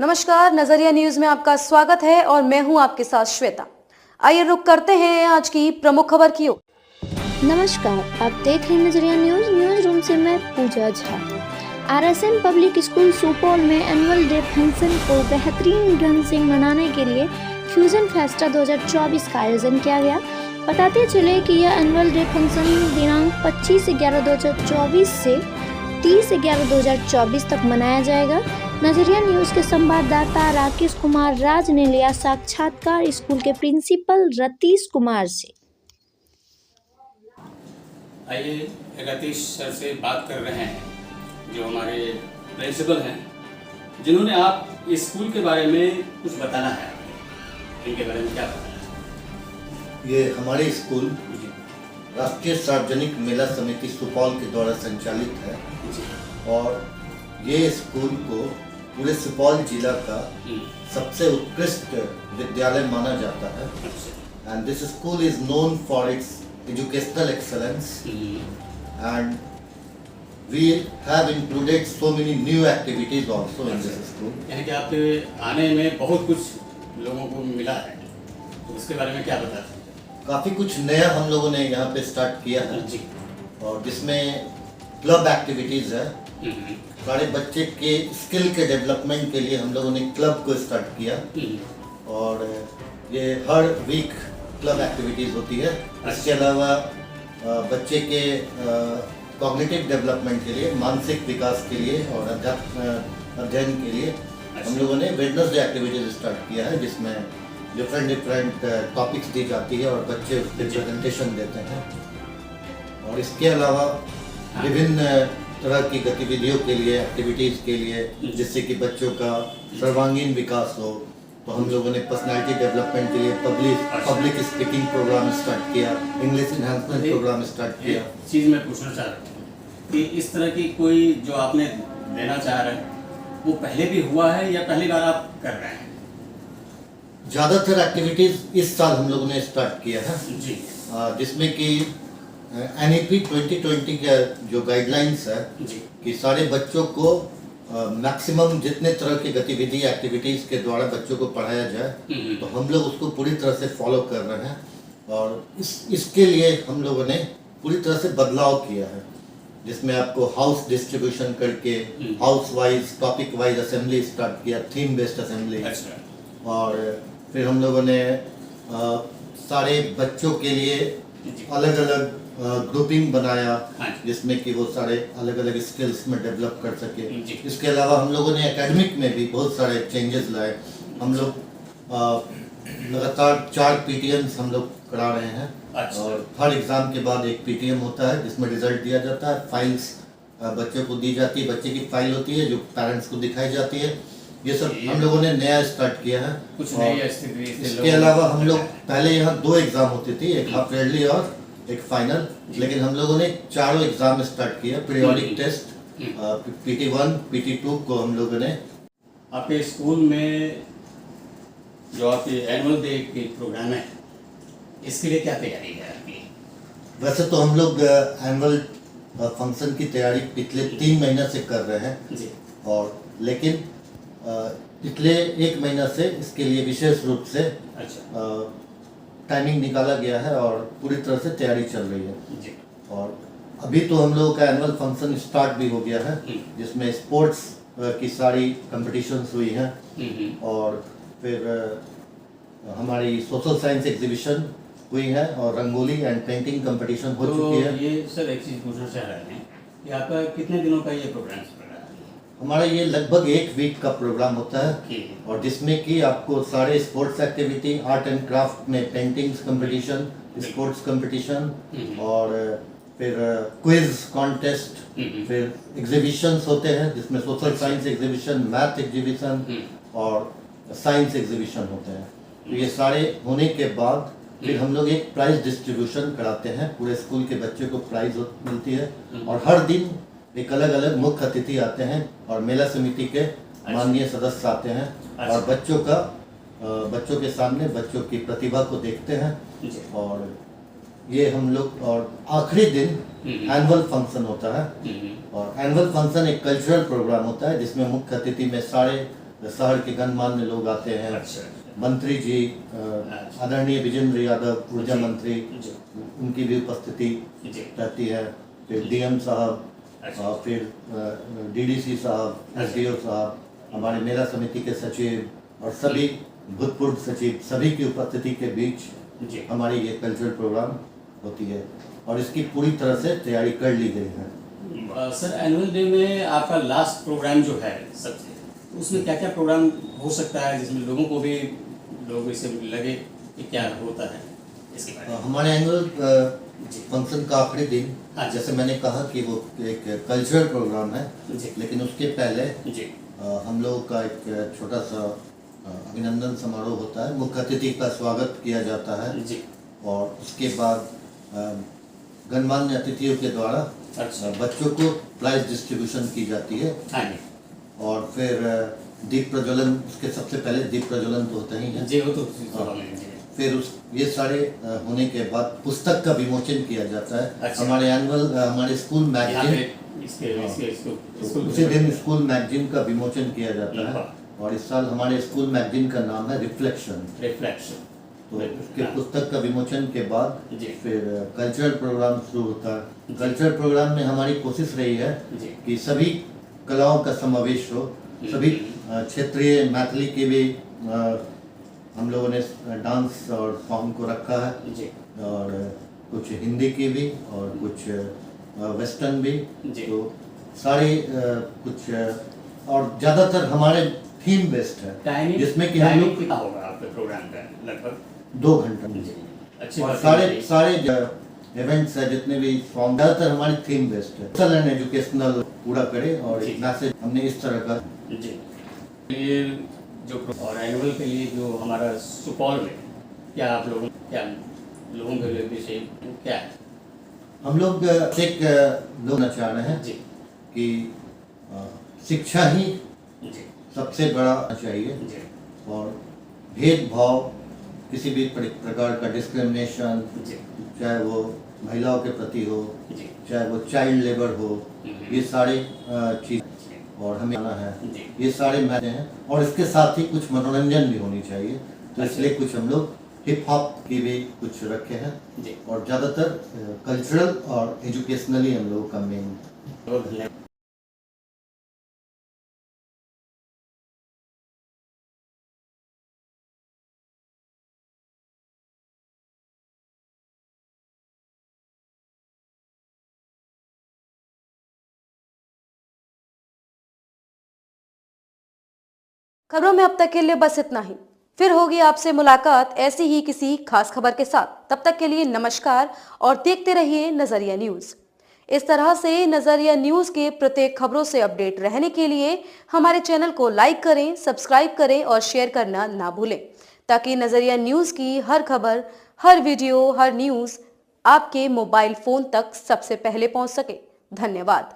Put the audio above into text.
नमस्कार, नजरिया न्यूज में आपका स्वागत है और मैं हूं आपके साथ श्वेता। आइए रुक करते हैं आज की प्रमुख खबर की ओर। नमस्कार, आप देख रहे हैं नजरिया न्यूज रूम से मैं Pooja Jha. RSN public school Supaul में एनुअल डे फंक्शन को बेहतरीन ढंग से मनाने के लिए फ्यूजन फेस्टा 2024 का आयोजन किया गया। बताते चले कि यह एनुअल डे फंक्शन दिनांक 25/11/2024 से 30/11/2024 तक मनाया जाएगा। नजरिया न्यूज के संवाददाता राकेश कुमार राज ने लिया साक्षात्कार स्कूल के प्रिंसिपल रतीश कुमार से। आइए रतीश सर से बात कर रहे हैं, जो हमारे प्रिंसिपल हैं, जिन्होंने आप स्कूल के बारे में कुछ बताना है। इनके बारे में क्या बताना है? ये हमारे स्कूल राष्ट्रीय सार्वजनिक मेला समिति सुपौल के द्वारा संचालित है और ये स्कूल को पूरे सुपौल जिला का सबसे उत्कृष्ट विद्यालय माना जाता है। And this school is known for its educational excellence and we have included so many new activities also in this school. यानी कि आपके आने में बहुत कुछ लोगों को मिला है, तो उसके बारे में क्या बता सकते हैं? काफ़ी कुछ नया हम लोगों ने यहाँ पे स्टार्ट किया है जी। और जिसमें क्लब एक्टिविटीज़ है। सारे बच्चे के स्किल के डेवलपमेंट के लिए हम लोगों ने क्लब को स्टार्ट किया और ये हर वीक क्लब एक्टिविटीज़ होती है। इसके अलावा बच्चे के कॉग्निटिव डेवलपमेंट के लिए, मानसिक विकास के लिए और अध्ययन के लिए हम लोगों ने वेडनेसडे एक्टिविटीज़ स्टार्ट किया है, जिसमें डिफरेंट टॉपिक्स दी जाती है और बच्चे प्रेजेंटेशन देते हैं। और इसके अलावा विभिन्न तरह की गतिविधियों के लिए, एक्टिविटीज़ के लिए, जिससे कि बच्चों का सर्वांगीण विकास हो, तो हम लोगों ने पर्सनालिटी डेवलपमेंट के लिए पब्लिक स्पीकिंग प्रोग्राम स्टार्ट किया, इंग्लिश एनहांसमेंट प्रोग्राम स्टार्ट किया। चीज़ मैं पूछना चाह रहा हूँ कि इस तरह की कोई जो आपने देना चाह रहे हैं, वो पहले भी हुआ है या पहली बार आप कर रहे हैं? ज़्यादातर एक्टिविटीज़ इस साल हम लोगों ने स्टार्ट किया है जी, जिसमें कि NEP 2020 के जो गाइडलाइंस है जी, कि सारे बच्चों को मैक्सिमम जितने तरह की गतिविधि एक्टिविटीज़ के द्वारा बच्चों को पढ़ाया जाए, तो हम लोग उसको पूरी तरह से फॉलो कर रहे हैं और इसके लिए हम लोगों ने पूरी तरह से बदलाव किया है, जिसमें आपको हाउस डिस्ट्रीब्यूशन करके house wise, topic wise assembly start किया, थीम बेस्ड असेंबली। और फिर हम लोगों ने सारे बच्चों के लिए अलग अलग ग्रुपिंग बनाया, जिसमें कि वो सारे अलग अलग स्किल्स में डेवलप कर सके। इसके अलावा हम लोगों ने एकेडमिक में भी बहुत सारे चेंजेस लाए। हम लोग लगातार 4 PTMs हम लोग करा रहे हैं और हर एग्ज़ाम के बाद एक PTM होता है, जिसमें रिजल्ट दिया जाता है। फाइल्स बच्चों को दी जाती है, बच्चे की फाइल होती है जो पेरेंट्स को दिखाई जाती है। ये सब हम लोगों ने नया स्टार्ट किया है। इसके अलावा हम लोग पहले यहाँ 2 एग्ज़ाम होती थी, एक हाफ ईयरली और एक फाइनल, लेकिन हम लोगों ने 4 एग्जाम स्टार्ट किया। पीरियोडिक टेस्ट, PT1, PT2 को हम लोगों ने। आपके स्कूल में जो आपके एनुअल डे के प्रोग्राम है, इसके लिए क्या तैयारी है आपकी? वैसे तो हम लोग एनुअल फंक्शन की तैयारी पिछले 3 महीने से कर रहे हैं जी, और लेकिन पिछले 1 महीना से इसके लिए विशेष रूप से टाइमिंग निकाला गया है और पूरी तरह से तैयारी चल रही है जी। और अभी तो हम लोगों का एनुअल फंक्शन स्टार्ट भी हो गया है, जिसमें स्पोर्ट्स की सारी कंपटीशंस हुई हैं और फिर हमारी सोशल साइंस एग्जीबिशन हुई है और रंगोली एंड पेंटिंग कंपटीशन हो चुकी है। ये सर एक चीज़ पूछना चाह रहे हैं कि आपका कितने दिनों का ये प्रोग्राम चल रहा है? हमारा ये लगभग 1 वीक का प्रोग्राम होता है और जिसमें कि आपको सारे sports activity, art and craft में पेंटिंग्स कंपटीशन, स्पोर्ट्स कंपटीशन और फिर क्विज कॉन्टेस्ट, फिर एग्जीबिशंस होते हैं, जिसमें social science exhibition, math exhibition और साइंस एग्जीबिशन होते हैं। तो ये सारे होने के बाद फिर हम लोग एक प्राइज डिस्ट्रीब्यूशन कराते हैं। पूरे स्कूल के बच्चों को प्राइज मिलती है और हर दिन एक अलग अलग मुख्य अतिथि आते हैं और मेला समिति के माननीय सदस्य आते हैं और बच्चों के सामने बच्चों की प्रतिभा को देखते हैं और ये हम लोग। और आखिरी दिन एनुअल फंक्शन होता है और एनुअल फंक्शन एक कल्चरल प्रोग्राम होता है, जिसमें मुख्य अतिथि में सारे शहर के गणमान्य लोग आते हैं। अच्छा। मंत्री जी आदरणीय विजेंद्र यादव ऊर्जा जी। मंत्री, जी। उनकी भी उपस्थिति जी। रहती है। फिर डीएम साहब अच्छा। और फिर डीडीसी साहब, एसडीओ साहब, हमारे मेला समिति के सचिव और सभी भूतपूर्व सचिव, सभी की उपस्थिति के बीच जी। हमारी ये कल्चरल प्रोग्राम होती है और इसकी पूरी तरह से तैयारी कर ली गई है। सर, एनुअल डे में आपका लास्ट प्रोग्राम जो है सबसे, उसमें क्या क्या प्रोग्राम हो सकता है जिसमें लोगों को भी इससे लगे कि क्या होता है इसके बारे में? हमारे एनुअल जी। फंक्शन का आखिरी दिन, हाँ जी। जैसे मैंने कहा कि वो एक कल्चरल प्रोग्राम है, जी। लेकिन उसके पहले जी। हम लोगों का एक छोटा सा अभिनंदन समारोह होता है। मुख्य अतिथि का स्वागत किया जाता है जी। और उसके बाद गणमान्य अतिथियों के द्वारा अच्छा। बच्चों को प्राइज डिस्ट्रीब्यूशन की जाती है हाँ जी। और फिर दीप प्रज्वलन, उसके सबसे पहले दीप प्रज्वलन तो होता ही है। जी, वो तो फिर ये सारे होने के बाद पुस्तक का विमोचन किया जाता है। अच्छा। हमारे स्कूल मैगजीन, उसी दिन स्कूल मैगजीन का विमोचन किया जाता है और इस साल हमारे स्कूल मैगजीन का नाम है रिफ्लेक्शन। तो उसके पुस्तक का विमोचन के बाद जी। फिर कल्चरल प्रोग्राम शुरू होता है। कल्चरल प्रोग्राम में हमारी कोशिश रही है जी। कि सभी कलाओं का समावेश हो, सभी क्षेत्रीय मैथिली के भी हम लोगों ने डांस और सॉन्ग को रखा है जी। और कुछ हिंदी की भी और कुछ वेस्टर्न भी। जी। तो सारे कुछ और ज़्यादातर हमारे थीम बेस्ड है, टाइमिंग जिसमें कि हम लोग कितना होगा आपके प्रोग्राम का? लगभग 2 घंटा। जी। अच्छी और बात है। सारे इवेंट्स है, जितने भी सॉन्ग, ज़्यादातर हमारी थीम बेस्ड है। सोशल एंड एजुकेशनल पूरा करे और जी। एक मैसेज हमने इस तरह का। जी। ये जो और एनुअल के लिए जो हमारा सुपौल में क्या आप लोगों के लिए विषय क्या है? हम लोग एक लोग चाह रहे हैं जी। कि शिक्षा ही जी। सबसे बड़ा चाहिए जी। और भेदभाव, किसी भी प्रकार का डिस्क्रिमिनेशन, जी। चाहे वो महिलाओं के प्रति हो, जी। चाहे वो चाइल्ड लेबर हो, ये सारे चीज़ और हमें आना है। जी। ये सारे मैच हैं और इसके साथ ही कुछ मनोरंजन भी होनी चाहिए। तो अच्छा। इसलिए कुछ हम लोग हिप हॉप की भी कुछ रखे हैं जी। और ज़्यादातर कल्चरल और एजुकेशनली हम लोगों का मेन। बहुत धन्यवाद। खबरों में अब तक के लिए बस इतना ही। फिर होगी आपसे मुलाकात ऐसी ही किसी खास खबर के साथ। तब तक के लिए नमस्कार और देखते रहिए नजरिया न्यूज। इस तरह से नजरिया न्यूज के प्रत्येक खबरों से अपडेट रहने के लिए हमारे चैनल को लाइक करें, सब्सक्राइब करें और शेयर करना ना भूलें, ताकि नजरिया न्यूज की हर खबर, हर वीडियो, हर न्यूज आपके मोबाइल फोन तक सबसे पहले पहुंच सके। धन्यवाद।